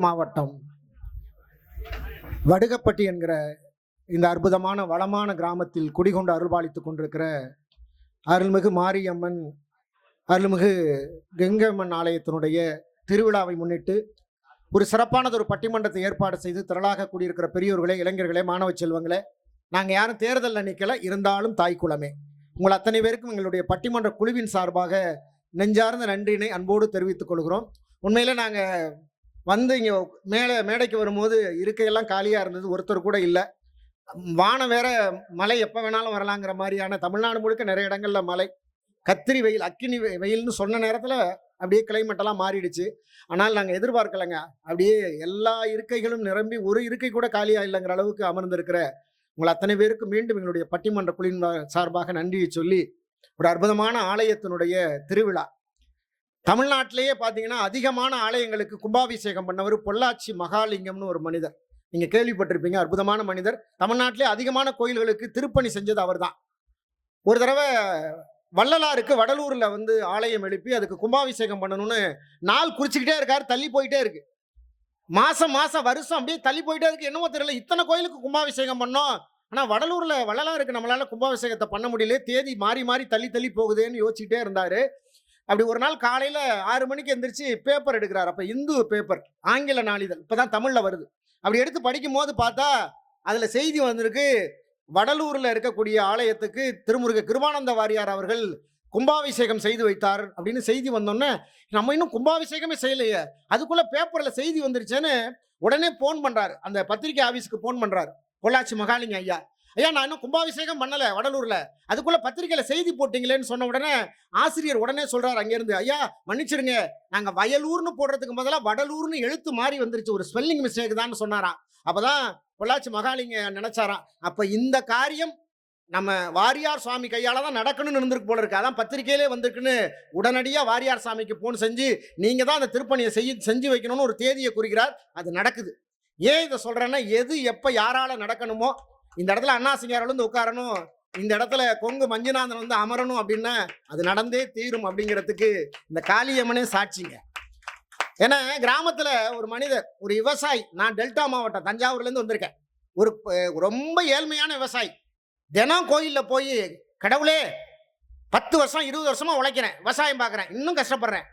மாவட்டம் வடுகப்பட்டி என்கிற இந்த அற்புதமான வளமான கிராமத்தில் குடிகொண்டு அருள்பாலித்துக் கொண்டிருக்கிற அருள்மிகு மாரியம்மன் அருள்மிகு கெங்கம்மன் ஆலயத்தினுடைய திருவிழாவை முன்னிட்டு ஒரு சிறப்பானதொரு பட்டிமன்றத்தை ஏற்பாடு செய்து திரளாக கூடியிருக்கிற பெரியோர்களே, இளைஞர்களே, மாணவ செல்வங்களே, நாங்கள் யாரும் தேர்தலில் நிற்கல, இருந்தாலும் தாய் குலமே, உங்கள் அத்தனை பேருக்கும் எங்களுடைய பட்டிமன்ற குழுவின் சார்பாக நெஞ்சார்ந்த நன்றியினை அன்போடு தெரிவித்துக் கொள்கிறோம். உண்மையில் நாங்கள் வந்து இங்கே மேடைக்கு வரும்போது இருக்கையெல்லாம் காலியாக இருந்தது, ஒருத்தர் கூட இல்லை. வானம் வேற, மழை எப்போ வேணாலும் வரலாங்கிற மாதிரியான, தமிழ்நாடு முழுக்க நிறைய இடங்களில் மழை, கத்திரி வெயில், அக்கினி வெயில்னு சொன்ன நேரத்தில் அப்படியே கிளைமேட்டெல்லாம் மாறிடுச்சு. ஆனால் நாங்கள் எதிர்பார்க்கலைங்க, அப்படியே எல்லா இருக்கைகளும் நிரம்பி ஒரு இருக்கை கூட காலியாக இல்லைங்கிற அளவுக்கு அமர்ந்திருக்கிற உங்கள் அத்தனை பேருக்கு மீண்டும் எங்களுடைய பட்டிமன்ற குழுவின் சார்பாக நன்றியை சொல்லி, ஒரு அற்புதமான ஆலயத்தினுடைய திருவிழா. தமிழ்நாட்டிலேயே பார்த்தீங்கன்னா அதிகமான ஆலயங்களுக்கு கும்பாபிஷேகம் பண்ணவர் பொள்ளாச்சி மகாலிங்கம்னு ஒரு மனிதர், நீங்கள் கேள்விப்பட்டிருப்பீங்க. அற்புதமான மனிதர். தமிழ்நாட்டிலே அதிகமான கோயில்களுக்கு திருப்பணி செஞ்சது அவர் தான். ஒரு தடவை வள்ளலாருக்கு வடலூரில் வந்து ஆலயம் எழுப்பி அதுக்கு கும்பாபிஷேகம் பண்ணணும்னு நாள் குறிச்சிக்கிட்டே இருக்காரு, தள்ளி போயிட்டே இருக்கு. மாசம் வருஷம் அப்படியே தள்ளி போயிட்டே இருக்கு. என்னமோ தெரியல, இத்தனை கோயிலுக்கு கும்பாபிஷேகம் பண்ணோம், ஆனால் வடலூரில் வள்ளலாருக்கு நம்மளால கும்பாபிஷேகத்தை பண்ண முடியல, தேதி மாறி மாறி தள்ளி போகுதுன்னு யோசிச்சுட்டே இருந்தாரு. அப்படி ஒரு நாள் காலையில் 6 மணிக்கு எந்திரிச்சு பேப்பர் எடுக்கிறார். அப்போ இந்து பேப்பர், ஆங்கில நாளிதழ், இப்போதான் தமிழில் வருது. அப்படி எடுத்து படிக்கும் போது பார்த்தா அதில் செய்தி வந்திருக்கு, வடலூரில் இருக்கக்கூடிய ஆலயத்துக்கு திருமுருக கிருபானந்த வாரியார் அவர்கள் கும்பாபிஷேகம் செய்து வைத்தார் அப்படின்னு செய்தி வந்தோன்னே, நம்ம இன்னும் கும்பாபிஷேகமே செய்யலையே, அதுக்குள்ளே பேப்பரில் செய்தி வந்துருச்சேன்னு உடனே ஃபோன் பண்ணுறாரு, அந்த பத்திரிகை ஆஃபீஸுக்கு ஃபோன் பண்ணுறாரு. பொள்ளாச்சி மகாலிங்க ஐயா, நான் இன்னும் கும்பாபிஷேகம் பண்ணலை வடலூரில், அதுக்குள்ளே பத்திரிகையில் செய்தி போட்டிங்களேன்னு சொன்ன உடனே ஆசிரியர் உடனே சொல்கிறார் அங்கேருந்து, ஐயா மன்னிச்சிடுங்க, நாங்கள் வயலூர்னு போடுறதுக்கு பதிலாக வடலூர்னு எழுத்து மாறி வந்துருச்சு, ஒரு ஸ்பெல்லிங் மிஸ்டேக் தான் சொன்னாராம். அப்போ தான் பொள்ளாச்சி மகாலிங்க நினைச்சாராம், அப்போ இந்த காரியம் நம்ம வாரியார் சுவாமி கையால் தான் நடக்கணும்னு இருந்திருக்கு போல இருக்கு, அதான் பத்திரிகையிலே வந்திருக்குன்னு உடனடியாக வாரியார் சாமிக்கு ஃபோன் செஞ்சு நீங்கள் தான் அந்த திருப்பணியை செஞ்சு வைக்கணும்னு ஒரு தேதியை குறிக்கிறார். அது நடக்குது. ஏன் இதை சொல்கிறேன்னா, எது எப்போ யாரால் நடக்கணுமோ, இந்த இடத்துல அண்ணா சிங்காரோட வந்து உட்காரணும், இந்த இடத்துல கொங்கு மஞ்சுநாதன் வந்து அமரணும் அப்படின்னா அது நடந்தே தீரும் அப்படிங்கிறதுக்கு இந்த காளியம்மனே சாட்சிங்க. ஏன்னா கிராமத்தில் ஒரு மனிதர், ஒரு விவசாயி, நான் டெல்டா மாவட்டம் தஞ்சாவூர்லேருந்து வந்திருக்கேன், ஒரு ரொம்ப ஏழ்மையான விவசாயி, தினம் கோயிலில் போய் கடவுளே 10 வருஷம் 20 வருஷமாக உழைக்கிறேன், விவசாயம் பார்க்குறேன், இன்னும் கஷ்டப்படுறேன்,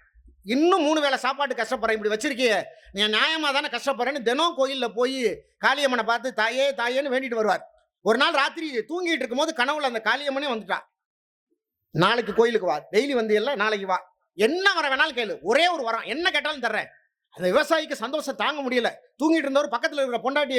இன்னும் 3 வேளை சாப்பாட்டு கஷ்டப்படுறேன், இப்படி வச்சிருக்கிய, நீ நியாயமாக தானே கஷ்டப்படுறேன்னு தினம் கோயிலில் போய் காளியம்மனை பார்த்து தாயே தாயேன்னு வேண்டிட்டு வருவார். ஒரு நாள் ராத்திரி தூங்கிட்டு இருக்கும்போது கனவுல அந்த காளியம்மனே வந்துட்டா, நாளைக்கு கோயிலுக்கு வா, டெய்லி வந்து எல்லாம் நாளைக்கு வா, என்ன வர வேணாலும் கேளு, ஒரே ஒரு வரம், என்ன கேட்டாலும் தர்றேன். அந்த விவசாயிக்கு சந்தோஷம் தாங்க முடியல. தூங்கிட்டு இருந்தவர் பக்கத்தில் இருக்கிற பொண்டாட்டி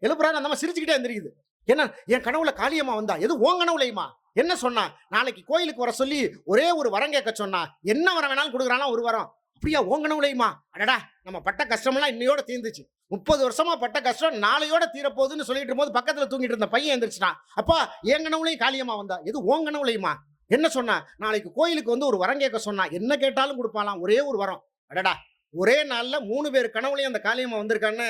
எழுப்புறாரு, அந்த மாதிரி சிரிச்சுக்கிட்டே எந்திரிக்குது. என்ன, என் கனவுல காளியம்மா வந்தா, எது உன் கனவுலையுமா, என்ன சொன்னா, நாளைக்கு கோயிலுக்கு வர சொல்லி ஒரே ஒரு வரம் கேட்க சொன்னா, என்ன வரம் வேணாலும் கொடுக்குறானா, ஒரு வரம். அப்படியா, உன் கனவுலையுமா, அடடா நம்ம பட்ட கஷ்டம்லாம் இன்னையோட தீர்ந்துச்சு, 30 வருஷமா பட்ட கஷ்டம் நாளையோட தீரப்போகுதுன்னு சொல்லிட்டு இருக்கும்போது பக்கத்தில் தூங்கிட்டு இருந்த பையன் எந்திரிச்சிட்டான். அப்பா என் கனவுலையும் காளியம்மா வந்தா, எது உன் கனவுலையுமா, என்ன சொன்னா, நாளைக்கு கோயிலுக்கு வந்து ஒரு வரம் கேட்க சொன்னா, என்ன கேட்டாலும் கொடுப்பாலாம், ஒரே ஒரு வரம். அடடா, ஒரே நாளில் 3 பேர் கனவுலையும் அந்த காளியம்மா வந்திருக்கான்னு,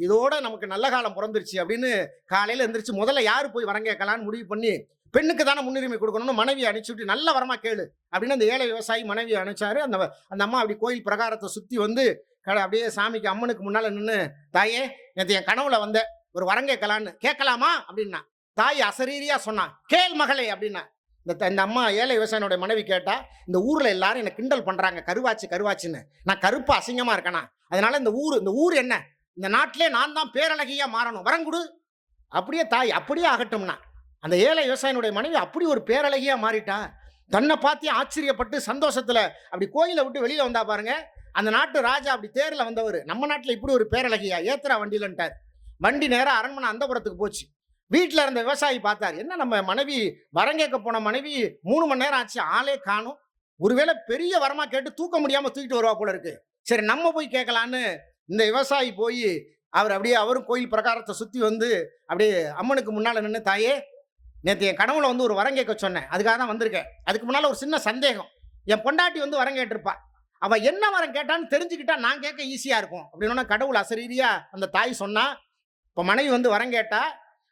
இதோட நமக்கு நல்ல காலம் பிறந்துருச்சு அப்படின்னு காலையில் எந்திரிச்சு முதல்ல யாரு போய் வரம் கேட்கலான்னு முடிவு பண்ணி, பெண்ணுக்கு தானே முன்னுரிமை கொடுக்கணும்னு மனைவியை அனுப்பிச்சுட்டு, நல்ல வரமா கேளு அப்படின்னு அந்த ஏழை விவசாயி மனைவியை அனுப்பிச்சாரு. அந்த அம்மா அப்படி கோயில் பிரகாரத்தை சுற்றி வந்து அப்படியே சாமிக்கு அம்மனுக்கு முன்னால் நின்று, தாயே நேற்று என் கனவுல வந்த ஒரு வரம் கேட்கலான்னு, கேட்கலாமா அப்படின்னா, தாய் அசரீரியா சொன்னா, கேள் மகளே அப்படின்னா. இந்த அம்மா ஏழை விவசாயினுடைய மனைவி கேட்டா, இந்த ஊரில் எல்லாரும் என்னை கிண்டல் பண்ணுறாங்க, கருவாச்சின்னு, நான் கருப்பு அசிங்கமாக இருக்கேனா, அதனால இந்த ஊர் என்ன, இந்த நாட்டிலே நான் தான் பேரழகியாக மாறணும், வரங்குடு. அப்படியே தாய் அப்படியே ஆகட்டும்னா, அந்த ஏழை விவசாயினுடைய மனைவி அப்படி ஒரு பேரழகியாக மாறிட்டா. தன்னை பார்த்தே ஆச்சரியப்பட்டு சந்தோஷத்தில் அப்படி கோயிலை விட்டு வெளியில் வந்தா பாருங்க, அந்த நாட்டு ராஜா அப்படி தேரில் வந்தவர், நம்ம நாட்டில் இப்படி ஒரு பேரழகியா, ஏத்துறா வண்டியிலன்ட்டார். வண்டி நேராக அரண்மனை அந்தபுரத்துக்கு போச்சு. வீட்டில் இருந்த விவசாயி பார்த்தார், என்ன நம்ம மனைவி வரம் கேட்க போன மனைவி 3 மணி நேரம் ஆச்சு, ஆளே காணும், ஒருவேளை பெரிய வரமா கேட்டு தூக்க முடியாமல் தூக்கிட்டு வருவா போல இருக்கு, சரி நம்ம போய் கேட்கலான்னு இந்த விவசாயி போய் அவர் அப்படியே அவரும் கோயில் பிரகாரத்தை சுற்றி வந்து அப்படியே அம்மனுக்கு முன்னால் நின்று, தாயே நேற்று என் கனவுல வந்து ஒரு வரம் கேட்க சொன்னேன், அதுக்காக தான் வந்திருக்கேன், அதுக்கு முன்னால் ஒரு சின்ன சந்தேகம், என் பொண்டாட்டி வந்து வரம் கேட்டிருப்பா, அவள் என்ன வரம் கேட்டான்னு தெரிஞ்சுக்கிட்டா நான் கேட்க ஈஸியாக இருக்கும் அப்படின்னா, கடவுள் அசரீரியா அந்த தாய் சொன்னா, இப்போ மனைவி வந்து வரம் கேட்டா,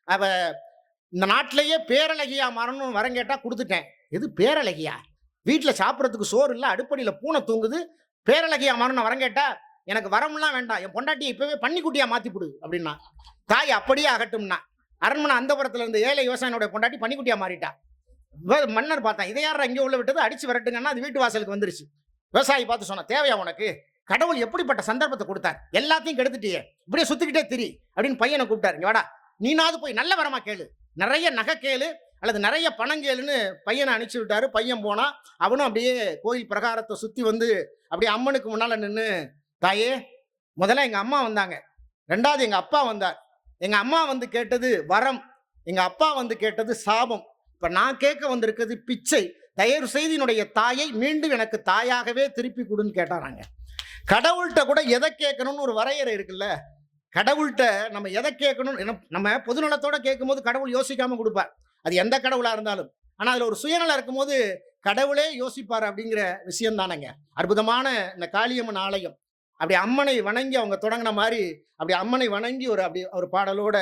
அவ இந்த நாட்டிலேயே பேரழகியா மாறணும்னு வரம் கேட்டா கொடுத்துட்டேன். எது பேரழகியா, வீட்டில் சாப்பிட்றதுக்கு சோறு இல்லை, அடுப்படியில் பூனை தூங்குது, பேரழகியா மாறணும்னு வரம் கேட்டா எனக்கு வரம்லாம் வேண்டாம், என் பொண்டாட்டியை இப்பவே பன்னிக்குட்டியா மாத்திப்புடு அப்படின்னா. தாய் அப்படியே ஆகட்டும்னா. அரண்மனை அந்தபுரத்துல இருந்த ஏழை விவசாயினுடைய பொண்டாட்டி பன்னிக்குட்டியா மாறிட்டா. மன்னர் பார்த்தான், இதை யாரா இங்கே உள்ள விட்டது, அடிச்சு விரட்டுங்கன்னா அது வீட்டு வாசலுக்கு வந்துருச்சு. விவசாயி பார்த்து சொன்னா, தேவையா உனக்கு, கடவுள் எப்படிப்பட்ட சந்தர்ப்பத்தை கொடுத்தார், எல்லாத்தையும் கெடுத்துட்டியே, இப்படியே சுத்திக்கிட்டே திரி அப்படின்னு பையனை கூப்பிட்டாரு. இங்க வாடா, நீனாவது போய் நல்ல வரமா கேளு, நிறைய நகை கேளு அல்லது நிறைய பணம் கேளுன்னு பையனை அனுப்பிச்சு விட்டாரு. பையன் போனா, அவனும் அப்படியே கோயில் பிரகாரத்தை சுத்தி வந்து அப்படியே அம்மனுக்கு முன்னால நின்று, தாயே, முதல்ல எங்க அம்மா வந்தாங்க, ரெண்டாவது எங்க அப்பா வந்தார். எங்க அம்மா வந்து கேட்டது வரம், எங்க அப்பா வந்து கேட்டது சாபம், இப்ப நான் கேட்க வந்திருக்கிறது பிச்சை. தயவு செய்து என்னுடைய தாயை மீண்டும் எனக்கு தாயாகவே திருப்பி கொடுன்னு கேட்டாராங்க. கடவுள்கிட்ட கூட எதை கேட்கணும்னு ஒரு வரையறை இருக்குல்ல. கடவுள்கிட்ட நம்ம எதை கேட்கணும், நம்ம பொதுநலத்தோட கேட்கும்போது கடவுள் யோசிக்காம கொடுப்பார், அது எந்த கடவுளா இருந்தாலும். ஆனா அதுல ஒரு சுயநலம் இருக்கும்போது கடவுளே யோசிப்பார் அப்படிங்கிற விஷயம் தானங்க. அற்புதமான இந்த காளியம்மன் ஆலயம் அப்படி அம்மனை வணங்கி அவங்க தொடங்கின மாதிரி அப்படி அம்மனை வணங்கி அப்படி ஒரு பாடலோட,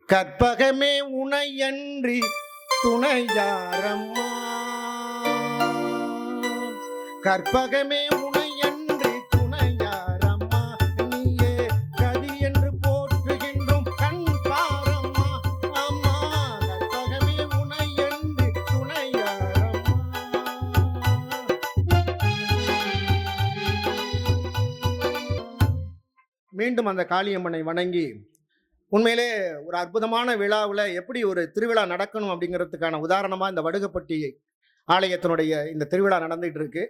கற்பகமே உனையன்றி துணையாரம்மா, கற்பகமே உனையன்றி துணையாரம்மா, நீயே கதி என்று போற்றுகின்றோம் கண் பாரம்மா, அம்மா கற்பகமே உனையன்றி துணையாரம்மா. மீண்டும் அந்த காளியம்மனை வணங்கி, உண்மையிலே ஒரு அற்புதமான விழாவில் எப்படி ஒரு திருவிழா நடக்கணும் அப்படிங்கிறதுக்கான உதாரணமாக இந்த வடுகப்பட்டி ஆலயத்தினுடைய இந்த திருவிழா நடந்துகிட்டு இருக்கு.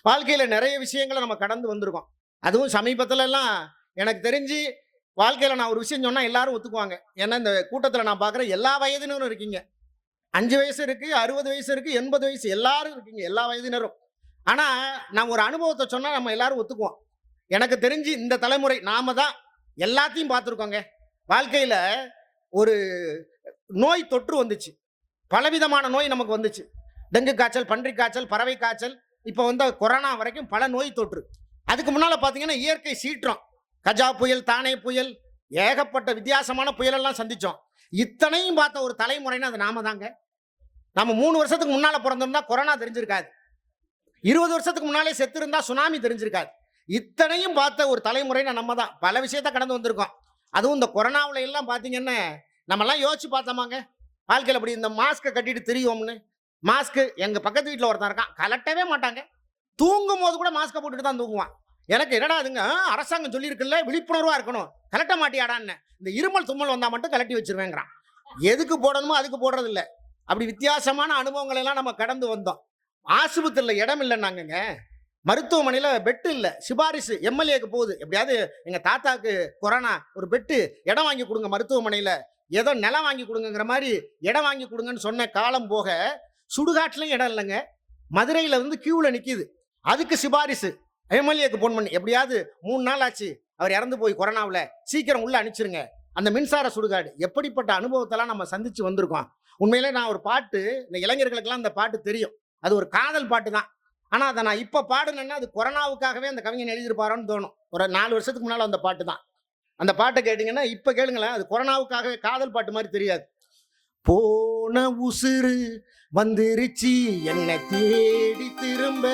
வாழ்க்கையில் நிறைய விஷயங்களை நம்ம கடந்து வந்திருக்கோம். அதுவும் சமீபத்துலலாம் எனக்கு தெரிஞ்சு வாழ்க்கையில் நான் ஒரு விஷயம் சொன்னால் எல்லாரும் ஒத்துக்குவாங்க. ஏன்னா இந்த கூட்டத்தில் நான் பார்க்குற எல்லா வயதினரும் இருக்கீங்க. 5 வயசு இருக்குது, 60 வயசு இருக்குது, 80 வயசு, எல்லாரும் இருக்கீங்க, எல்லா வயதினரும். ஆனால் நான் ஒரு அனுபவத்தை சொன்னால் நம்ம எல்லாரும் ஒத்துக்குவோம். எனக்கு தெரிஞ்சு இந்த தலைமுறை நாம தான் எல்லாத்தையும் பார்த்துருக்கோங்க. வாழ்க்கையில் ஒரு நோய் தொற்று வந்துச்சு, பலவிதமான நோய் நமக்கு வந்துச்சு. டெங்கு காய்ச்சல், பன்றி காய்ச்சல், பறவை காய்ச்சல், இப்போ வந்து கொரோனா வரைக்கும் பல நோய் தொற்று. அதுக்கு முன்னால் பார்த்தீங்கன்னா இயற்கை சீற்றம், கஜா புயல், தானே புயல், ஏகப்பட்ட வித்தியாசமான புயலெல்லாம் சந்தித்தோம். இத்தனையும் பார்த்த ஒரு தலைமுறைன்னு அது நாம தாங்க. நம்ம 3 வருஷத்துக்கு முன்னால் பிறந்திருந்தா கொரோனா தெரிஞ்சிருக்காது, 20 வருஷத்துக்கு முன்னாலே செத்து இருந்தா சுனாமி தெரிஞ்சிருக்காது. இத்தனையும் பார்த்த ஒரு தலைமுறைன்னு நம்ம தான். பல விஷயத்த கடந்து வந்திருக்கோம். அதுவும் இந்த கொரோனாவில் எல்லாம் பார்த்தீங்கன்னா நம்மலாம் யோசிச்சு பார்த்தோமாங்க, வாழ்க்கையில் அப்படி இந்த மாஸ்க்கை கட்டிட்டு தெரியும்னு. மாஸ்க்கு எங்கள் பக்கத்து வீட்டில் ஒருத்தன் இருக்கான், கலட்டவே மாட்டாங்க, தூங்கும் போது கூட மாஸ்க்கை போட்டுட்டு தான் தூங்குவான். எனக்கு என்னடா அதுங்க, அரசாங்கம் சொல்லியிருக்குல்ல விழிப்புணர்வாக இருக்கணும், கலட்ட மாட்டியாடான்னு. இந்த இருமல் தும்மல் வந்தால் மட்டும் கலட்டி வச்சிருவேங்கிறான். எதுக்கு போடணுமோ அதுக்கு போடுறது இல்லை. அப்படி வித்தியாசமான அனுபவங்கள் எல்லாம் நம்ம கடந்து வந்தோம். ஆஸ்பத்திரியில் இடம் இல்லைன்னாங்கங்க, மருத்துவமனையில் பெட்டு இல்லை, சிபாரிசு எம்எல்ஏக்கு போகுது, எப்படியாவது எங்கள் தாத்தாக்கு கொரோனா, ஒரு பெட்டு இடம் வாங்கி கொடுங்க மருத்துவமனையில், ஏதோ நிலம் வாங்கி கொடுங்கிற மாதிரி இடம் வாங்கி கொடுங்கன்னு சொன்ன காலம் போக, சுடுகாட்டிலையும் இடம் இல்லைங்க, மதுரையில் வந்து கியூவில் நிற்கிது, அதுக்கு சிபாரிசு எம்எல்ஏக்கு ஃபோன் பண்ணி, எப்படியாவது 3 நாள் ஆச்சு அவர் இறந்து போய் கொரோனாவில், சீக்கிரம் உள்ள அனுப்பிச்சிருங்க. அந்த மின்சார சுடுகாடு, எப்படிப்பட்ட அனுபவத்தெல்லாம் நம்ம சந்திச்சு வந்திருக்கோம். உண்மையிலே நான் ஒரு பாட்டு, இந்த இளைஞர்களுக்கெல்லாம் இந்த பாட்டு தெரியும், அது ஒரு காதல் பாட்டு தான். ஆனால் அதை நான் இப்போ பாடுனேன்னா அது கொரோனாவுக்காகவே அந்த கவிஞன் எழுதியிருப்பாரோன்னு தோணும். ஒரு 4 வருஷத்துக்கு முன்னால் அந்த பாட்டு தான். அந்த பாட்டை கேட்டிங்கன்னா இப்போ கேளுங்களேன், அது கொரோனாவுக்காகவே காதல் பாட்டு மாதிரி தெரியாது. போன உசுறு வந்துருச்சு என்ன தேடி திரும்ப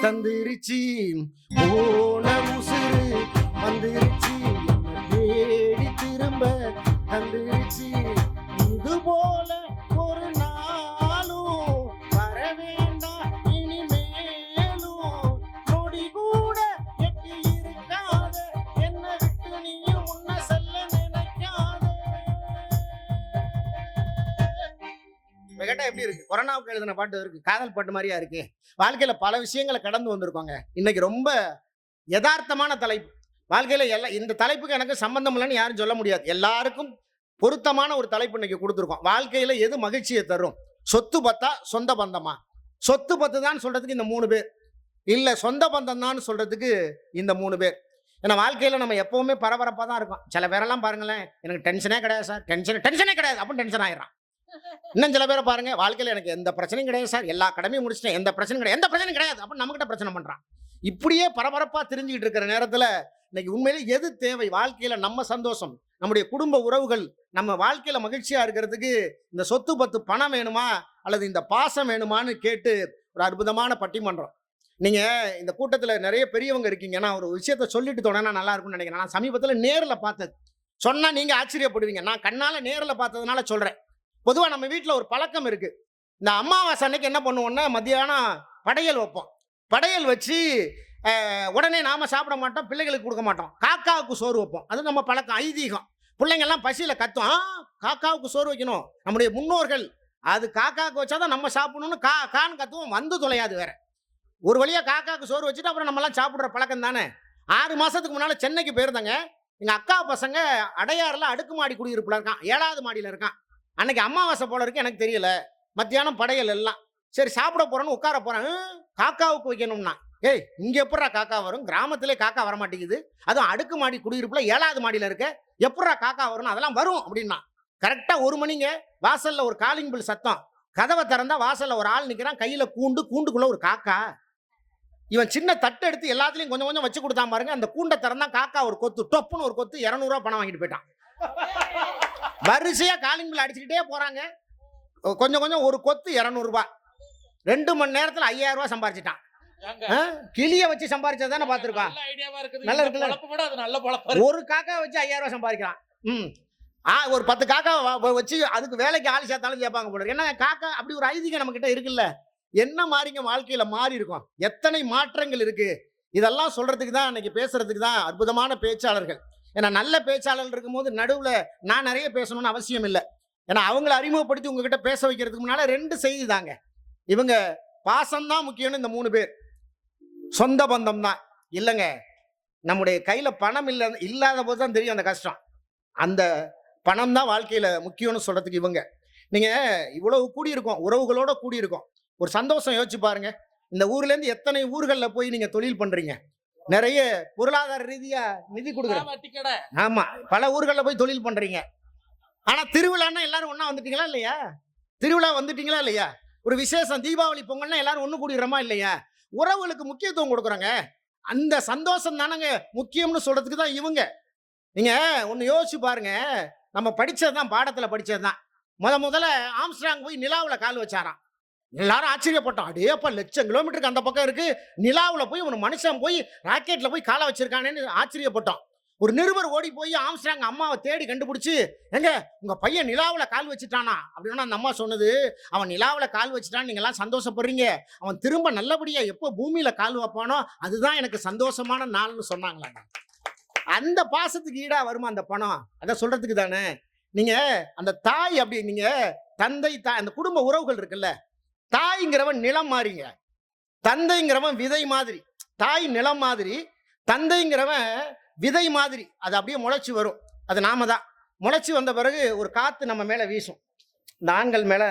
தந்துருச்சு, போன உசுறு வந்துருச்சு என்ன தேடி திரும்ப தந்துருச்சு, இது போல ஒரு நாளும் வர வேண்டாம் இனிமேலும், நொடி கூட எட்டி இருக்காத என்ன விட்டு நீயும் முன்ன செல்ல நினைக்காத. கேட்டா எப்படி இருக்கு, கொரோனாவுக்கு எழுதின பாட்டு இருக்கு, காதல் பாட்டு மாதிரியா இருக்கு. வாழ்க்கையில பல விஷயங்களை கடந்து வந்திருக்கோங்க. இன்னைக்கு ரொம்ப யதார்த்தமான தலைப்பு. வாழ்க்கையில இந்த தலைப்புக்கு எனக்கு சம்பந்தம் இல்லைன்னு யாரும் சொல்ல முடியாது. எல்லாருக்கும் பொருத்தமான ஒரு தலைப்பு இன்னைக்கு கொடுத்துருக்கோம். வாழ்க்கையில எது மகிழ்ச்சியை தரும், சொத்து பத்தா சொந்த பந்தமா? சொத்து பத்து தான் சொல்றதுக்கு இந்த 3 பேர், இல்ல சொந்த பந்தம் தான் சொல்றதுக்கு இந்த 3 பேர். ஏன்னா வாழ்க்கையில நம்ம எப்பவுமே பரபரப்பா தான் இருக்கும். சில பேரெல்லாம் பாருங்களேன், எனக்கு டென்ஷனே கிடையாது சார், டென்ஷனே கிடையாது அப்படின்னு டென்ஷன் ஆயிடுறான். இன்னும் சில பேரை பாருங்க, வாழ்க்கையில் எனக்கு எந்த பிரச்சனையும் கிடையாது சார், எல்லா கடமையும் முடிச்சிட்டேன், எந்த பிரச்சனையும் கிடையாது அப்படின்னு நம்மகிட்ட பிரச்சனை பண்றான். இப்படியே பரபரப்பா தெரிஞ்சுக்கிட்டு இருக்கிற நேரத்தில் இன்னைக்கு உண்மையிலே எது தேவை, வாழ்க்கையில நம்ம சந்தோஷம், நம்முடைய குடும்ப உறவுகள், நம்ம வாழ்க்கையில மகிழ்ச்சியா இருக்கிறதுக்கு இந்த சொத்து பத்து பணம் வேணுமா அல்லது இந்த பாசம் வேணுமான்னு கேட்டு ஒரு அற்புதமான பட்டிமன்றம். நீங்கள் இந்த கூட்டத்தில் நிறைய பெரியவங்க இருக்கீங்க. நான் ஒரு விஷயத்த சொல்லிட்டு தொடங்கினா நல்லா இருக்கும்னு நினைக்கிறேன். நான் சமீபத்தில் நேரில் பார்த்தது சொன்னால் நீங்கள் ஆச்சரியப்படுவீங்க. நான் கண்ணால் நேரில் பார்த்ததுனால சொல்கிறேன். பொதுவாக நம்ம வீட்டில் ஒரு பழக்கம் இருக்குது. இந்த அமாவாசை அன்னைக்கு என்ன பண்ணுவோம்னா மத்தியானம் படையல் வைப்போம். படையல் வச்சு உடனே நாம் சாப்பிட மாட்டோம், பிள்ளைகளுக்கு கொடுக்க மாட்டோம். காக்காவுக்கு சோறு வைப்போம். அது நம்ம பழக்கம், ஐதீகம். பிள்ளைங்கள்லாம் பசியில் கத்தும், காக்காவுக்கு சோறு வைக்கணும், நம்முடைய முன்னோர்கள். அது காக்காவுக்கு வச்சாதான் நம்ம சாப்பிடணும்னு கான்னு கத்துவோம், வந்து தொலையாது வேற. ஒரு வழியாக காக்காவுக்கு சோறு வச்சுட்டு அப்புறம் நம்மலாம் சாப்பிட்ற பழக்கம் தானே. 6 மாதத்துக்கு முன்னால் சென்னைக்கு போயிருந்தாங்க. எங்கள் அக்கா பசங்க அடையாறில் அடுக்குமாடி குடியிருப்பில் இருக்கான், 7வது மாடியில் இருக்கான். அன்னைக்கு அமாவாசை போல இருக்கு, எனக்கு தெரியல. மத்தியானம் படையல் எல்லாம் சரி சாப்பிட போகிறேன்னு உட்கார போகிறேன். காக்காவுக்கு வைக்கணும்னா, ஏய் இங்கே எப்பட்றா காக்கா வரும், கிராமத்திலே காக்கா வர மாட்டேங்குது, அதுவும் அடுக்குமாடி குடியிருப்பில் 7வது மாடியில் இருக்க, எப்பட்றா காக்கா வரும், அதெல்லாம் வரும் அப்படின்னா. கரெக்டாக 1 மணிங்க வாசலில் ஒரு காலிங் பில் சத்தம். கதவை திறந்தா வாசலில் ஒரு ஆள் நிற்கிறான், கையில் கூண்டுக்குள்ளே ஒரு காக்கா. இவன் சின்ன தட்டு எடுத்து எல்லாத்துலயும் கொஞ்சம் கொஞ்சம் வச்சு கொடுத்தான் பாருங்க. அந்த கூண்டை திறந்தா காக்கா ஒரு கொத்து, டொப்புன்னு ஒரு கொத்து 200 ரூபா பணம் வாங்கிட்டு போயிட்டான். வரிசையா காலிங் பில் அடிச்சுக்கிட்டே போறாங்க. கொஞ்சம் கொஞ்சம் ஒரு கொத்து 200 ரூபாய். 2 மணி நேரத்துல 5000 ரூபாய் சம்பாரிச்சிட்டான். கிளிய வச்சு சம்பாரிச்சதானே பாத்துருக்கான். நல்லா இருக்குல்ல. ஒரு காக்கா வச்சு 5000 ரூபாய் சம்பாதிக்கலாம். ஒரு 10 காக்கா வச்சு அதுக்கு வேலைக்கு ஆள் சேர்த்தாலும் கேட்பாங்க போல. என்ன காக்கா அப்படி ஒரு ஐதீகம் நம்ம கிட்ட இருக்குல்ல. என்ன மாறிங்க வாழ்க்கையில மாறி இருக்கும், எத்தனை மாற்றங்கள் இருக்கு. இதெல்லாம் சொல்றதுக்கு தான் இன்னைக்கு பேசுறதுக்கு தான் அற்புதமான பேச்சாளர்கள். ஏன்னா நல்ல பேச்சாளர்கள் இருக்கும்போது நடுவுல நான் நிறைய பேசணும்னு அவசியம் இல்லை. ஏன்னா அவங்களை அறிமுகப்படுத்தி உங்ககிட்ட பேச வைக்கிறதுக்கு முன்னால 2 செய்தி தாங்க. இவங்க பாசம்தான் முக்கியம்னு இந்த 3 பேர். சொந்த பந்தம் தான் இல்லைங்க. நம்முடைய கையில பணம் இல்லாத போது தான் தெரியும் அந்த கஷ்டம். அந்த பணம் தான் வாழ்க்கையில முக்கியம்னு சொல்றதுக்கு இவங்க. நீங்க இவ்வளவு கூடியிருக்கோம், உறவுகளோட கூடியிருக்கோம். ஒரு சந்தோஷம் யோசிச்சு பாருங்க. இந்த ஊர்ல இருந்து எத்தனை ஊர்களில் போய் நீங்க தொழில் பண்றீங்க, நிறைய பொருளாதார ரீதியா நிதி கொடுக்குறீங்க. ஆமா, பல ஊர்களில் போய் தொழில் பண்றீங்க. ஆனா திருவிழான்னா எல்லாரும் ஒண்ணா வந்துட்டீங்களா இல்லையா? திருவிழா வந்துட்டீங்களா இல்லையா? ஒரு விசேஷம், தீபாவளி பொங்கல்னா எல்லாரும் ஒண்ணு கூடிடுறோமா இல்லையா? உறவுகளுக்கு முக்கியத்துவம் கொடுக்குறாங்க. அந்த சந்தோஷம் தானங்க முக்கியம்னு சொல்றதுக்கு தான் இவங்க. நீங்க ஒன்னு யோசிச்சு பாருங்க. நம்ம படிச்சதுதான், பாடத்துல படிச்சதுதான். முதல்ல ஆம்ஸ்ட்ராங் போய் நிலாவுல கால் வச்சாராம். எல்லாரும் ஆச்சரியப்பட்டோம். அடேப்பா, லட்சம் கிலோமீட்டருக்கு அந்த பக்கம் இருக்கு, நிலாவில் போய் ஒரு மனுஷன் போய் ராக்கெட்ல போய் காலை வச்சிருக்கானேன்னு ஆச்சரியப்பட்டோம். ஒரு நிருபர் ஓடி போய் ஆம்ஸ்ட்ராங் அம்மாவை தேடி கண்டுபிடிச்சு, எங்க உங்க பையன் நிலாவில் கால் வச்சுட்டானா அப்படின்னா அந்த அம்மா சொன்னது, அவன் நிலாவில் கால் வச்சுட்டான்னு நீங்க எல்லாம் சந்தோஷப்படுறீங்க, அவன் திரும்ப நல்லபடியா எப்போ பூமியில கால் வைப்பானோ அதுதான் எனக்கு சந்தோஷமான நாள்னு சொன்னாங்களாங்க. அந்த பாசத்துக்கு ஈடா வருமா அந்த பணம்? அதை சொல்றதுக்கு தானே. நீங்க அந்த தாய் அப்படி, நீங்க தந்தை தாய், அந்த குடும்ப உறவுகள் இருக்குல்ல, தாய்ங்கிறவன் நிலம் மாறிங்க, தந்தைங்கிறவன் விதை மாதிரி. தாய் நிலம் மாதிரி, தந்தைங்கிறவன் விதை மாதிரி. அது அப்படியே முளைச்சி வரும். அது நாம தான். முளைச்சி வந்த பிறகு ஒரு காத்து நம்ம மேல வீசும். இந்த ஆண்கள் மேல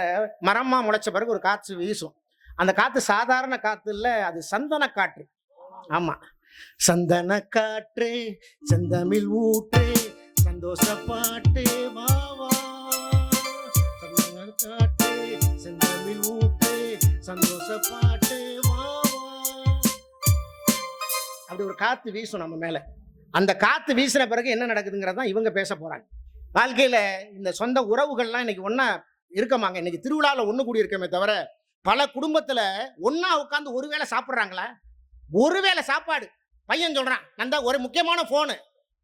மரமா முளைச்ச பிறகு ஒரு காற்று வீசும். அந்த காத்து சாதாரண காத்து இல்ல, அது சந்தன காற்று. ஆமா, சந்தன காற்று செந்தமிழ் ஊற்று சந்தோஷ பாட்டு வா வா, சந்தன காற்று செந்தமிழ் ஊற்று சந்தோஷ பாட்டு வா வா. அப்படி ஒரு காத்து வீசும் நம்ம மேல. அந்த காத்து வீசின பிறகு என்ன நடக்குதுங்கிறதான் இவங்க பேச போறாங்க. வாழ்க்கையில இந்த சொந்த உறவுகள்லாம் இன்னைக்கு ஒன்னா இருக்கமாங்க. இன்னைக்கு திருவிழாவில் ஒண்ணு கூடி இருக்கமே தவிர, பல குடும்பத்துல ஒன்னா உட்காந்து ஒருவேளை சாப்பிட்றாங்களா? ஒருவேளை சாப்பாடு. பையன் சொல்றான், நந்தா ஒரு முக்கியமான போனு,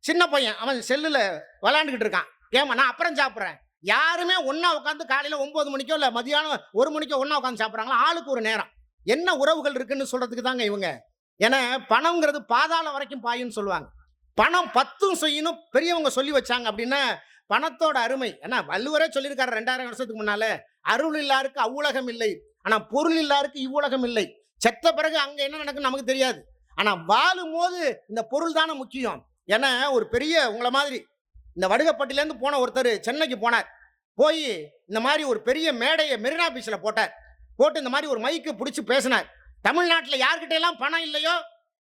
சின்ன பையன் அவன் செல்லுல விளையாண்டுக்கிட்டு இருக்கான், ஏமா நான் அப்புறம் சாப்பிட்றேன். யாருமே ஒன்னா உட்காந்து காலையில 9 மணிக்கோ இல்ல மதியானம் 1 மணிக்கோ ஒன்னா உட்காந்து சாப்பிட்றாங்களா? ஆளுக்கு ஒரு நேரம். என்ன உறவுகள் இருக்குன்னு சொல்றதுக்கு தாங்க இவங்க. ஏன்னா பணம்ங்கிறது பாதாளம் வரைக்கும் பாயுன்னு சொல்லுவாங்க. பணம் 10 செய்யணும் பெரியவங்க சொல்லி வச்சாங்க அப்படின்னா பணத்தோட அருமை. ஏன்னா வள்ளுவரே சொல்லியிருக்காரு 2000 வருஷத்துக்கு முன்னால, அருள் இல்லாருக்கு அவ்வுலகம் இல்லை, ஆனா பொருள் இல்லாருக்கு இவ்வுலகம் இல்லை. செத்த பிறகு அங்க என்ன நடக்குன்னு நமக்கு தெரியாது. ஆனா வாழும் போது இந்த பொருள் தானே முக்கியம். ஏன்னா ஒரு பெரிய உங்களை மாதிரி இந்த வடுகப்பட்டிலேருந்து போன ஒருத்தர் சென்னைக்கு போனார். போய் இந்த மாதிரி ஒரு பெரிய மேடையை மெரினா பீச்சில் போட்டார். போட்டு இந்த மாதிரி ஒரு மைக்கு பிடிச்சி பேசினார். தமிழ்நாட்டில் யார்கிட்ட எல்லாம் பணம் இல்லையோ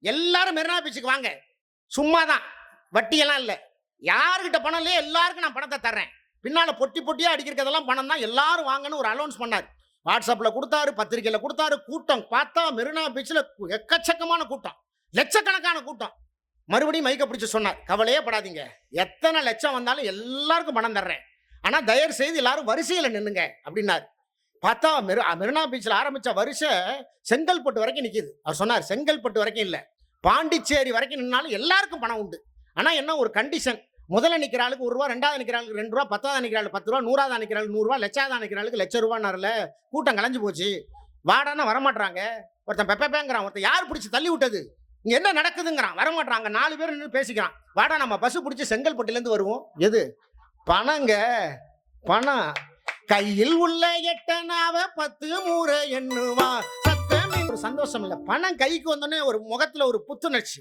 எல்லாரும் மெரினா பீச்சுக்கு வாங்க, சும்மா தான், வட்டியெல்லாம் இல்லை. யாருக்கிட்ட பணம் இல்லையோ எல்லாருக்கும் நான் பணத்தை தர்றேன், பின்னால பொட்டி பொட்டியா அடிக்கிறதெல்லாம் பணம் தான், எல்லாரும் வாங்கன்னு ஒரு அலௌன்ஸ் பண்ணார். வாட்ஸ்அப்ல கொடுத்தாரு, பத்திரிகையில கொடுத்தாரு. கூட்டம் பார்த்தா மெரினா பீச்சில் எக்கச்சக்கமான கூட்டம், லட்சக்கணக்கான கூட்டம். மறுபடியும் மைக்க பிடிச்சு சொன்னார், கவலையே படாதீங்க, எத்தனை லட்சம் வந்தாலும் எல்லாருக்கும் பணம் தர்றேன், ஆனா தயவு செய்து எல்லாரும் வரிசையில் நின்னுங்க அப்படின்னாரு. பார்த்தா மெரினா பீச்சில் ஆரம்பிச்ச வருஷம் செங்கல்பட்டு வரைக்கும் நிக்குது. அவர் சொன்னார் செங்கல்பட்டு வரைக்கும் இல்ல, பாண்டிச்சேரி வரைக்கும் நின்னாலும் எல்லாருக்கும் பணம் உண்டு. ஆனா என்ன ஒரு கண்டிஷன், முதல்ல நிக்கிற ஆளுக்கு ரூபா, ரெண்டாவது நிக்கிற ஆளுக்கு 2 ரூபா, 10வது நிக்கிற ஆளுக்கு 10 ரூபா, 100வது நிக்கிற ஆளுக்கு 100 ரூபா, லட்சாவது நிக்கிற ஆளுக்கு லட்ச ரூபான்னாருல. கூட்டம் கலைஞ்சு போச்சு. வாடான்னா வரமாட்டாங்க. ஒருத்தன் பெப்பேங்கிறான், ஒருத்தன் யார் பிடிச்சி தள்ளி விட்டது, இங்க என்ன நடக்குதுங்கிறான், வரமாட்டாங்க. 4 பேர் நின்று பேசிக்கிறான். வாடா நம்ம பஸ் பிடிச்சி செங்கல்பட்டுல இருந்து வருவோம். எது பணங்க, பணம். கையில் உள்ள எட்டனாவ 10 முறை எண்ணுவா சத்தம். ஒரு சந்தோஷம் இல்ல, பணம் கைக்கு வந்தோடனே ஒரு முகத்துல ஒரு புத்துணர்ச்சி.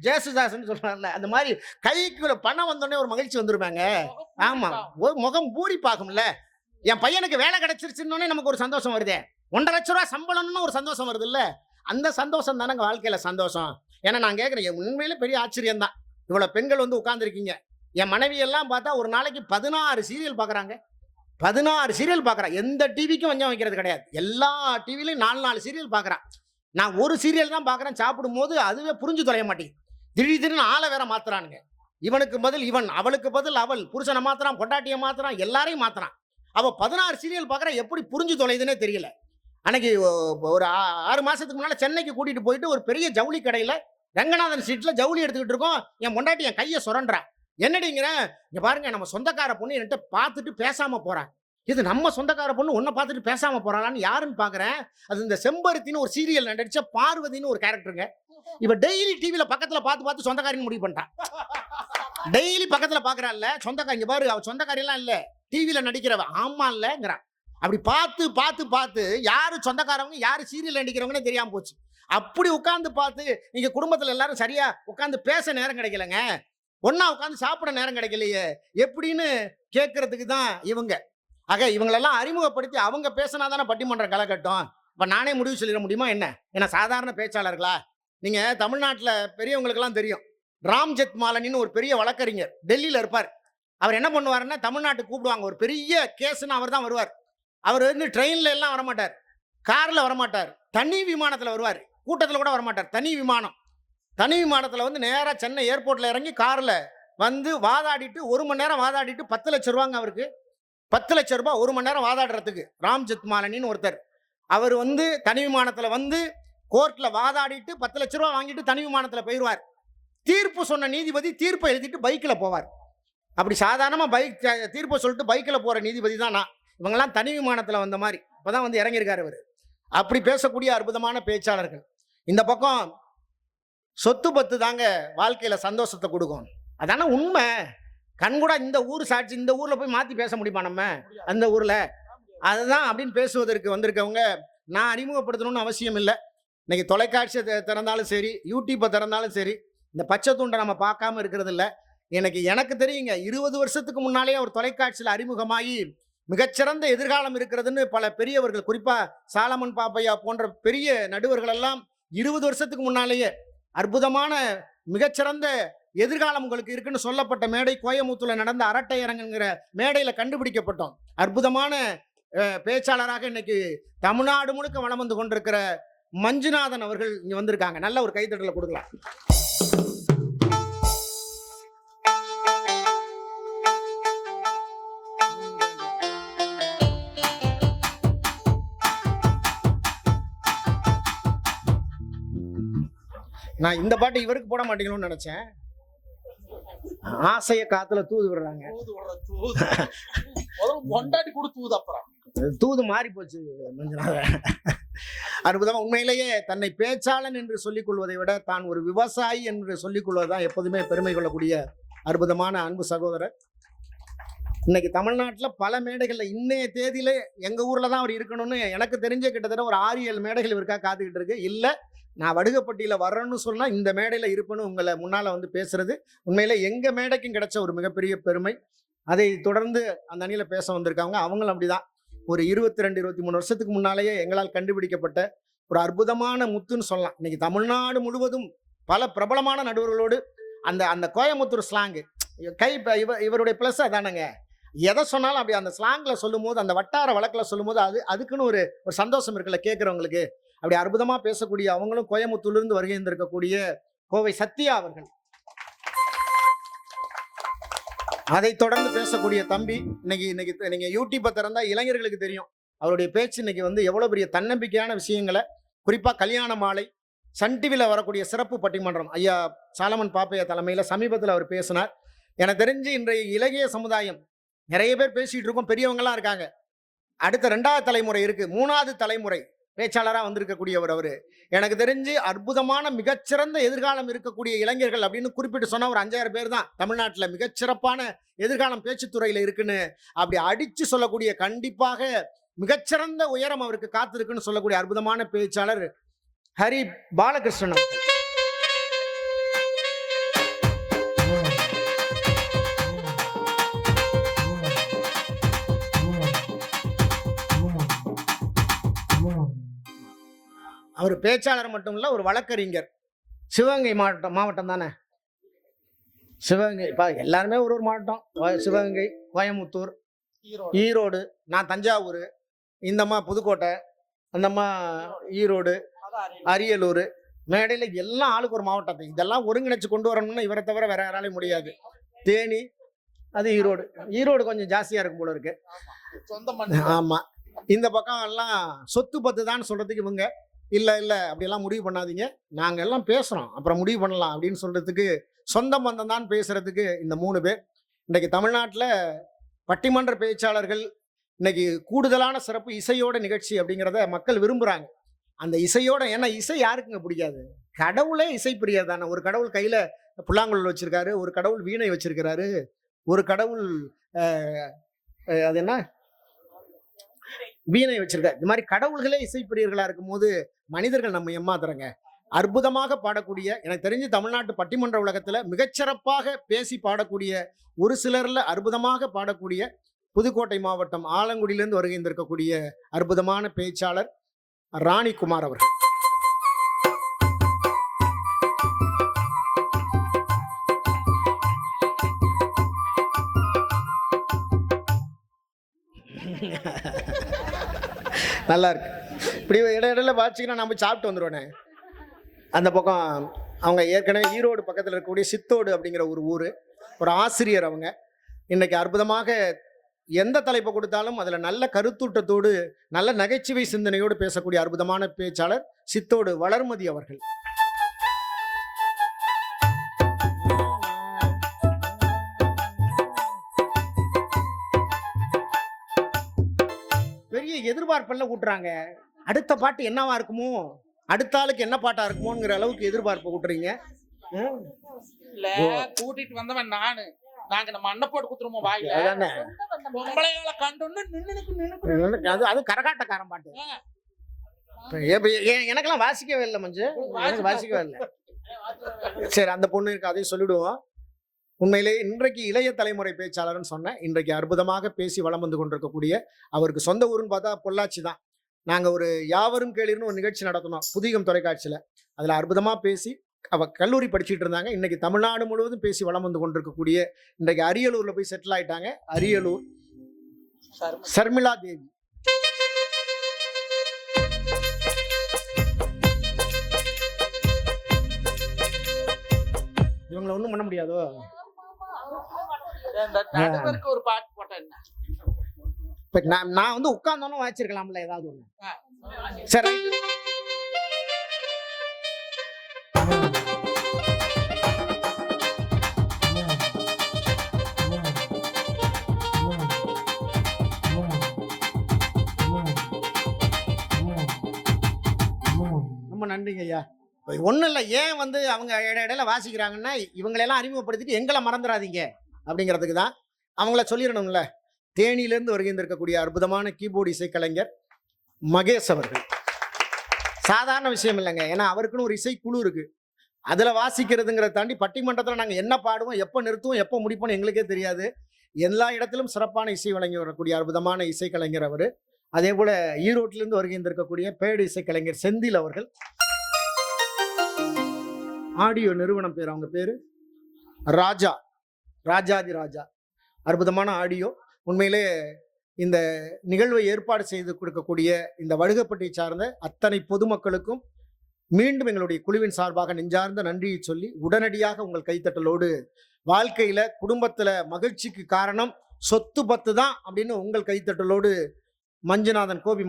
ஜேசுதாஸ்ன்னு சொல்றாங்கல்ல, அந்த மாதிரி கைக்குள்ள பணம் வந்தோடனே ஒரு மகிழ்ச்சி வந்துருவாங்க. ஆமா, ஒரு முகம் பூரி பார்க்கும்ல. என் பையனுக்கு வேலை கிடைச்சிருச்சுன்னு நமக்கு ஒரு சந்தோஷம் வருதே, 1,50,000 லட்ச ரூபா சம்பளம்னு ஒரு சந்தோஷம் வருது இல்ல, அந்த சந்தோஷம் தானங்க வாழ்க்கையில சந்தோஷம். ஏன்னா நான் கேட்குறேன், உண்மையில பெரிய ஆச்சரியம் தான். இவ்வளவு பெண்கள் வந்து உட்கார்ந்துருக்கீங்க. என் மனைவி எல்லாம் பார்த்தா ஒரு நாளைக்கு 16 சீரியல் பார்க்குறாங்க. 16 சீரியல் பார்க்குறான். எந்த டிவிக்கும் வஞ்சம் வைக்கிறது கிடையாது. எல்லா டிவிலையும் 4 சீரியல் பார்க்குறான். நான் ஒரு சீரியல் தான் பார்க்குறேன். சாப்பிடும் போது அதுவே புரிஞ்சு தொலைய மாட்டேங்குது. திடீர்னு ஆளை வேற மாத்துறானுங்க. இவனுக்கு பதில் இவன், அவளுக்கு பதில் அவள், புருஷனை மாத்துறான், பொண்டாட்டியை மாத்துறான், எல்லாரையும் மாத்துறான். அவ 16 சீரியல் பார்க்குற, எப்படி புரிஞ்சு தொலையுதுன்னே தெரியல. அன்னைக்கு ஒரு 6 மாசத்துக்கு முன்னால சென்னைக்கு கூட்டிட்டு போயிட்டு ஒரு பெரிய ஜவுளி கடையில ரங்கநாதன் ஸ்ட்ரீட்ல ஜவுளி எடுத்துக்கிட்டு இருக்கோம். என் பொண்டாட்டி என் கையை சுரண்டுறா. என்னடிங்கிற, இங்க பாருங்க நம்ம சொந்தக்கார பொண்ணு என்கிட்ட பார்த்துட்டு பேசாம போறான். இது நம்ம சொந்தக்கார பொண்ணு உன்னை பார்த்துட்டு பேசாம போறாளான்னு யாருன்னு பாக்குறேன். அது இந்த செம்பருத்தின்னு ஒரு சீரியல் நடிச்ச பார்வதின்னு ஒரு கேரக்டருங்க. இவ டெய்லி டிவில பக்கத்துல பார்த்து சொந்தக்காரின்னு முடிவு பண்ணிட்டான். டெய்லி பக்கத்துல பாக்குறாள் சொந்தக்காரி. இங்க பாரு, அவ சொந்தக்காரி எல்லாம் இல்ல, டிவில நடிக்கிறவ. ஆமா இல்லங்கிறான். அப்படி பார்த்து யாரு சொந்தக்காரவங்க யாரு சீரியல் நடிக்கிறவங்கன்னு தெரியாம போச்சு. அப்படி உட்கார்ந்து பார்த்து நீங்க குடும்பத்துல எல்லாரும் சரியா உட்கார்ந்து பேச நேரம் கிடைக்கலங்க, ஒன்னா உட்கார்ந்து சாப்பிட நேரம் கிடைக்கலையே எப்படின்னு கேட்கறதுக்கு தான் இவங்க. ஆக இவங்களெல்லாம் அறிமுகப்படுத்தி அவங்க பேசினா தானே பட்டிமன்றம் கலக்கட்டும். இப்ப நானே முடிவு சொல்லிட முடியுமா என்ன? ஏன்னா சாதாரண பேச்சாளர்களா? நீங்க தமிழ்நாட்டில் பெரியவங்களுக்கெல்லாம் தெரியும், ராம் ஜெத்மாலனின்னு ஒரு பெரிய வழக்கறிஞர் டெல்லியில இருப்பார். அவர் என்ன பண்ணுவாருன்னா, தமிழ்நாட்டுக்கு கூப்பிடுவாங்க, ஒரு பெரிய கேஸ்ன்னு அவர் தான் வருவார். அவர் வந்து ட்ரெயின்ல எல்லாம் வரமாட்டார், கார்ல வரமாட்டார், தனி விமானத்தில் வருவார். கூட்டத்தில் கூட வரமாட்டார், தனி விமானம். தனி விமானத்தில் வந்து நேராக சென்னை ஏர்போர்ட்ல இறங்கி கார்ல வந்து வாதாடிட்டு 1 மணி நேரம் வாதாடிட்டு 10 லட்சம் ரூபாங்க அவருக்கு. 10 லட்சம் ரூபாய் 1 மணி நேரம் வாதாடுறதுக்கு. ராம் ஜெத்மாலனின்னு ஒருத்தர். அவர் வந்து தனி விமானத்தில் வந்து கோர்ட்ல வாதாடிட்டு 10 லட்சம் ரூபாய் வாங்கிட்டு தனி விமானத்தில் போயிடுவார். தீர்ப்பு சொன்ன நீதிபதி தீர்ப்பை எழுதிட்டு பைக்கில் போவார். அப்படி சாதாரணமாக பைக் தீர்ப்பை சொல்லிட்டு பைக்கில் போகிற நீதிபதி தான் நான். இவங்கெல்லாம் தனி விமானத்தில் வந்த மாதிரி இப்போதான் வந்து இறங்கியிருக்காரு அவர். அப்படி பேசக்கூடிய அற்புதமான பேச்சாளர்கள். இந்த பக்கம் சொத்து பத்து தாங்க வாழ்க்கையில சந்தோஷத்தை கொடுக்கும். அதான உண்மை. கண்கூட இந்த ஊர் சாட்சி. இந்த ஊர்ல போய் மாத்தி பேச முடியுமா நம்ம அந்த ஊர்ல? அதுதான் அப்படின்னு பேசுவதற்கு வந்திருக்கவங்க நான் அறிமுகப்படுத்தணும்னு அவசியம் இல்லை. இன்னைக்கு தொலைக்காட்சியை திறந்தாலும் சரி, யூடியூப்பை திறந்தாலும் சரி, இந்த பச்சை துண்டை நம்ம பார்க்காம இருக்கிறது இல்லை. எனக்கு தெரியுங்க, 20 வருஷத்துக்கு முன்னாலே ஒரு தொலைக்காட்சியில் அறிமுகமாகி மிகச்சிறந்த எதிர்காலம் இருக்கிறதுன்னு பல பெரியவர்கள், குறிப்பா சாலமன் பாப்பையா போன்ற பெரிய நடுவர்கள் எல்லாம் 20 வருஷத்துக்கு முன்னாலேயே அற்புதமான மிகச்சிறந்த எதிர்காலம் உங்களுக்கு இருக்குன்னு சொல்லப்பட்ட மேடை கோயமுத்தூர்ல நடந்த அரட்டை அரங்குங்கிற மேடையில கண்டுபிடிக்கப்பட்டோம். அற்புதமான பேச்சாளராக இன்னைக்கு தமிழ்நாடு முழுக்க வலம் வந்து கொண்டிருக்கிற மஞ்சுநாதன் அவர்கள் இங்க வந்திருக்காங்க. நல்ல ஒரு கைத்தட்டல கொடுக்கலாம். நான் இந்த பாட்டு இவருக்கு போட மாட்டீங்களோன்னு நினைச்சேன். ஆசைய காத்துல தூது விடுறாங்க. தூது மாறி போச்சு. அற்புதமா. உண்மையிலேயே தன்னை பேச்சாளன் என்று சொல்லிக் கொள்வதை விட தான் ஒரு விவசாயி என்று சொல்லிக் கொள்வதுதான் எப்போதுமே பெருமை கொள்ளக்கூடிய அற்புதமான அன்பு சகோதரர். இன்னைக்கு தமிழ்நாட்டில் பல மேடைகள்ல இன்னைய தேதியில எங்க ஊர்ல தான் அவர் இருக்கணும்னு எனக்கு தெரிஞ்ச கிட்டத்தட்ட ஒரு 6-7 மேடைகள் இவருக்காக காத்துக்கிட்டு இருக்கு. இல்ல நான் வடுகப்பட்டியில வரேன்னு சொன்னா இந்த மேடையில இருப்பேன்னு உங்களை முன்னால வந்து பேசுறது உண்மையில எங்க மேடைக்கும் கிடைச்ச ஒரு மிகப்பெரிய பெருமை. அதை தொடர்ந்து அந்த அணியில பேச வந்திருக்காங்க. அவங்களும் அப்படிதான். ஒரு 22-23 வருஷத்துக்கு முன்னாலேயே எங்களால் கண்டுபிடிக்கப்பட்ட ஒரு அற்புதமான முத்துன்னு சொல்லலாம். இன்னைக்கு தமிழ்நாடு முழுவதும் பல பிரபலமான நடுவர்களோடு அந்த அந்த கோயமுத்தூர் ஸ்லாங்கு இவருடைய பிளஸ் அதானுங்க. எதை சொன்னாலும் அப்படி அந்த ஸ்லாங்ல சொல்லும் போது, அந்த வட்டார வழக்கில் சொல்லும் போது அதுக்குன்னு ஒரு சந்தோஷம் இருக்குல்ல கேட்குறவங்களுக்கு. அப்படி அற்புதமா பேசக்கூடிய அவங்களும் கோயமுத்தூர்லேருந்து வருகை இருந்திருக்கக்கூடிய கோவை சத்யா அவர்கள். அதை தொடர்ந்து பேசக்கூடிய தம்பி இன்னைக்கு நீங்க யூடியூப்பை திறந்தா இளைஞர்களுக்கு தெரியும் அவருடைய பேச்சு இன்னைக்கு வந்து எவ்வளவு பெரிய தன்னம்பிக்கையான விஷயங்களை, குறிப்பா கல்யாண மாலை, சன் டிவியில் வரக்கூடிய சிறப்பு பட்டிமன்றம் ஐயா சாலமன் பாப்பையா தலைமையில் சமீபத்தில் அவர் பேசினார். எனக்கு தெரிஞ்சு இன்றைய இளைய சமுதாயம் நிறைய பேர் பேசிட்டு இருக்கோம், பெரியவங்கலாம் இருக்காங்க. அடுத்த 2வது தலைமுறை இருக்கு, 3வது தலைமுறை பேச்சாளராக வந்திருக்கக்கூடியவர் அவரு. எனக்கு தெரிஞ்சு அற்புதமான மிகச்சிறந்த எதிர்காலம் இருக்கக்கூடிய இளைஞர்கள் அப்படின்னு குறிப்பிட்டு சொன்ன ஒரு 5000 பேர் தான் தமிழ்நாட்டில் மிகச்சிறப்பான எதிர்காலம் பேச்சுத்துறையில் இருக்குன்னு அப்படி அடிச்சு சொல்லக்கூடிய, கண்டிப்பாக மிகச்சிறந்த உயரம் அவருக்கு காத்திருக்குன்னு சொல்லக்கூடிய அற்புதமான பேச்சாளர் ஹரி பாலகிருஷ்ணன் அவர்கள். அவர் பேச்சாளர் மட்டும் இல்ல, ஒரு வழக்கறிஞர். சிவகங்கை மாவட்டம் தானே, சிவகங்கை எல்லாருமே ஒரு மாவட்டம். சிவகங்கை, கோயம்புத்தூர், ஈரோடு, நான் தஞ்சாவூர், இந்தம்மா புதுக்கோட்டை, அந்தம்மா ஈரோடு, அரியலூர், மேடையில் எல்லாம் ஆளுக்கு ஒரு மாவட்டத்தை இதெல்லாம் ஒருங்கிணைச்சு கொண்டு வரணும்னா இவரை தவிர வேற யாராலையும் முடியாது. தேனி, அது ஈரோடு கொஞ்சம் ஜாஸ்தியா இருக்கும் போல இருக்கு. ஆமா, இந்த பக்கம் எல்லாம் சொத்து பத்து தான் சொல்றதுக்கு இவங்க இல்லை அப்படியெல்லாம் முடிவு பண்ணாதீங்க, நாங்கள் எல்லாம் பேசுகிறோம் அப்புறம் முடிவு பண்ணலாம் அப்படின்னு சொல்கிறதுக்கு, சொந்த பந்தம் தான் பேசுகிறதுக்கு இந்த 3 பேர். இன்றைக்கி தமிழ்நாட்டில் பட்டிமன்ற பேச்சாளர்கள் இன்னைக்கு கூடுதலான சிறப்பு இசையோட நிகழ்ச்சி அப்படிங்கிறத மக்கள் விரும்புகிறாங்க. அந்த இசையோட, ஏன்னா இசை யாருக்குங்க பிடிக்காது? கடவுளே இசை பிரியர் தானே. ஒரு கடவுள் கையில் புல்லாங்குழல் வச்சிருக்காரு, ஒரு கடவுள் வீணை வச்சிருக்கிறாரு, ஒரு கடவுள் அது என்ன வீணை வச்சிருக்காரு. இந்த மாதிரி கடவுள்களே இசை பிரியர்களா இருக்கும் போது மனிதர்கள் நம்ம ஏமாத்துறங்க. அற்புதமாக பாடக்கூடிய, எனக்கு தெரிஞ்சு தமிழ்நாட்டு பட்டிமன்ற உலகத்துல மிகச்சிறப்பாக பேசி பாடக்கூடிய ஒரு சிலர்ல அற்புதமாக பாடக்கூடிய புதுக்கோட்டை மாவட்டம் ஆலங்குடியிலிருந்து வருகின்றிருக்கக்கூடிய அற்புதமான பேச்சாளர் ராணிகுமார் அவர்கள். நல்லா இருக்கு. இப்படி இடையில வாட்சிங்கன்னா நம்ம சாப்பிட்டு வந்துடுவேனே. அந்த பக்கம் அவங்க ஏற்கனவே ஈரோடு பக்கத்தில் இருக்கக்கூடிய சித்தோடு அப்படிங்கிற ஒரு ஊர், ஒரு ஆசிரியர். அவங்க இன்னைக்கு அற்புதமாக எந்த தலைப்பை கொடுத்தாலும் அதில் நல்ல கருத்தூட்டத்தோடு நல்ல நகைச்சுவை சிந்தனையோடு பேசக்கூடிய அற்புதமான பேச்சாளர் சித்தோடு வளர்மதி அவர்கள். பெரிய எதிர்பார்ப்பெல்லாம் கூட்டுறாங்க. அடுத்த பாட்டு என்னவா இருக்குமோ, அடுத்த ஆளுக்கு என்ன பாட்டா இருக்குமோங்கிற அளவுக்கு எதிர்பார்ப்பு கூட்டுறீங்க. இல்ல, கூட்டிட்டு வந்தவன் நானு. நாங்க நம்ம அண்ணன் போட்டு குத்துருமோ வாயில. பொம்பளைகளை கண்டு அது கரகாட்டக்காரன் பாட்டு. எனக்கெல்லாம் வாசிக்கவே இல்லை மஞ்சு, எனக்கு வாசிக்கவே இல்லை. சரி, அந்த பொண்ணு இருக்கு, அதையும் சொல்லிடுவோம். உண்மையிலே இன்றைக்கு இளைய தலைமுறை பேச்சாளர்னு சொன்னேன். இன்றைக்கு அற்புதமாக பேசி வளம் வந்து கொண்டிருக்கக்கூடிய, அவருக்கு சொந்த ஊருன்னு பார்த்தா பொள்ளாச்சி தான். நாங்கள் ஒரு யாவரும் கேளிர்னு ஒரு நிகழ்ச்சி நடத்தினோம் புதிகம் தொலைக்காட்சியில். அதில் அற்புதமாக பேசி அவ கல்லூரி படிச்சுட்டு இருந்தாங்க. இன்னைக்கு தமிழ்நாடு முழுவதும் பேசி வளம் வந்து கொண்டிருக்கக்கூடிய, இன்றைக்கு அரியலூர்ல போய் செட்டில் ஆயிட்டாங்க. அரியலூர் சர்மிளா தேவி. இவங்களை ஒன்றும் பண்ண முடியாதோ? ஒரு பாட்டு போட்டேன். நான் வந்து உட்கார்ந்தாலும் வாய்ச்சிருக்கலாம்ல ஏதாவது ஒண்ணு. சரி, ரொம்ப நன்றிங்க ஐயா. ஒன்றும் இல்லை, ஏன் வந்து அவங்க இடையில வாசிக்கிறாங்கன்னா இவங்களெல்லாம் அறிமுகப்படுத்திட்டு எங்களை மறந்துடாதீங்க அப்படிங்கிறதுக்கு தான். அவங்கள சொல்லிடணும்ல. தேனியிலேருந்து வருகின்றிருக்கக்கூடிய அற்புதமான கீபோர்டு இசைக்கலைஞர் மகேஷ் அவர்கள். சாதாரண விஷயம் இல்லைங்க, ஏன்னா அவருக்குன்னு ஒரு இசைக்குழு இருக்கு. அதில் வாசிக்கிறதுங்கிறத தாண்டி பட்டிமன்றத்தில் நாங்கள் என்ன பாடுவோம், எப்போ நிறுத்துவோம், எப்போ முடிப்போம் எங்களுக்கே தெரியாது. எல்லா இடத்திலும் சிறப்பான இசை வழங்கி வரக்கூடிய அற்புதமான இசைக்கலைஞர் அவர். அதே போல ஈரோட்டிலிருந்து வருகின்றிருக்கக்கூடிய பேடு இசைக்கலைஞர் செந்தில் அவர்கள். ஆடியோ நிறுவனம் பேர், அவங்க பேரு ராஜா, ராஜாதி ராஜா. அற்புதமான ஆடியோ. உண்மையிலே இந்த நிகழ்வை ஏற்பாடு செய்து கொடுக்கக்கூடிய இந்த வடுகப்பட்டியை சார்ந்த அத்தனை பொதுமக்களுக்கும் மீண்டும் எங்களுடைய குழுவின் சார்பாக நெஞ்சார்ந்த நன்றியை சொல்லி, உடனடியாக உங்கள் கைத்தட்டலோடு வாழ்க்கையில குடும்பத்துல மகிழ்ச்சிக்கு காரணம் சொத்து பத்து தான் அப்படின்னு உங்கள் கைத்தட்டலோடு மஞ்சுநாதன் கோபி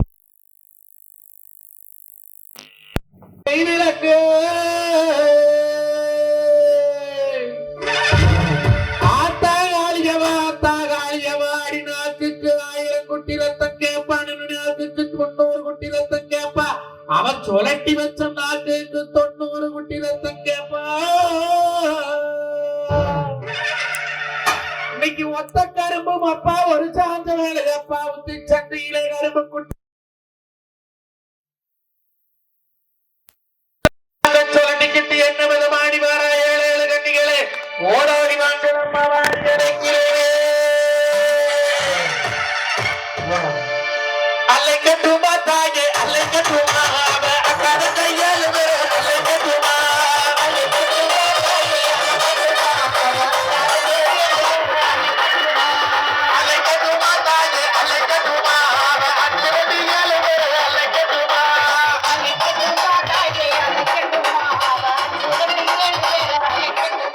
அவன் சொலட்டி வச்ச நாட்டுக்கு 90 குட்டி ரத்தம் கேப்பா. இன்னைக்கு ஒத்த கரும்பும் அப்பா ஒரு சாந்த வேலை அப்பா உத்தி சந்தையிலே கரும்பு குட்டி சொல்லட்டிக்கிட்டு என்ன விதமாடி வர 7 கண்ணிகளே ஓடாடி வாங்க நம்ம வாடி அலைக்கட்டுமா தாயே அலைக்கட்டுமா அக்காத கையால் அலைக்கட்டுமா அலைக்கட்டுமா தாயே அலைக்கட்டுமா அச்சரடியால் அலைக்கட்டுமா அலைக்கட்டுமா தாயே அலைக்கட்டுமா அச்சரடியால் அலைக்கட்டுமா.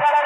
கடல்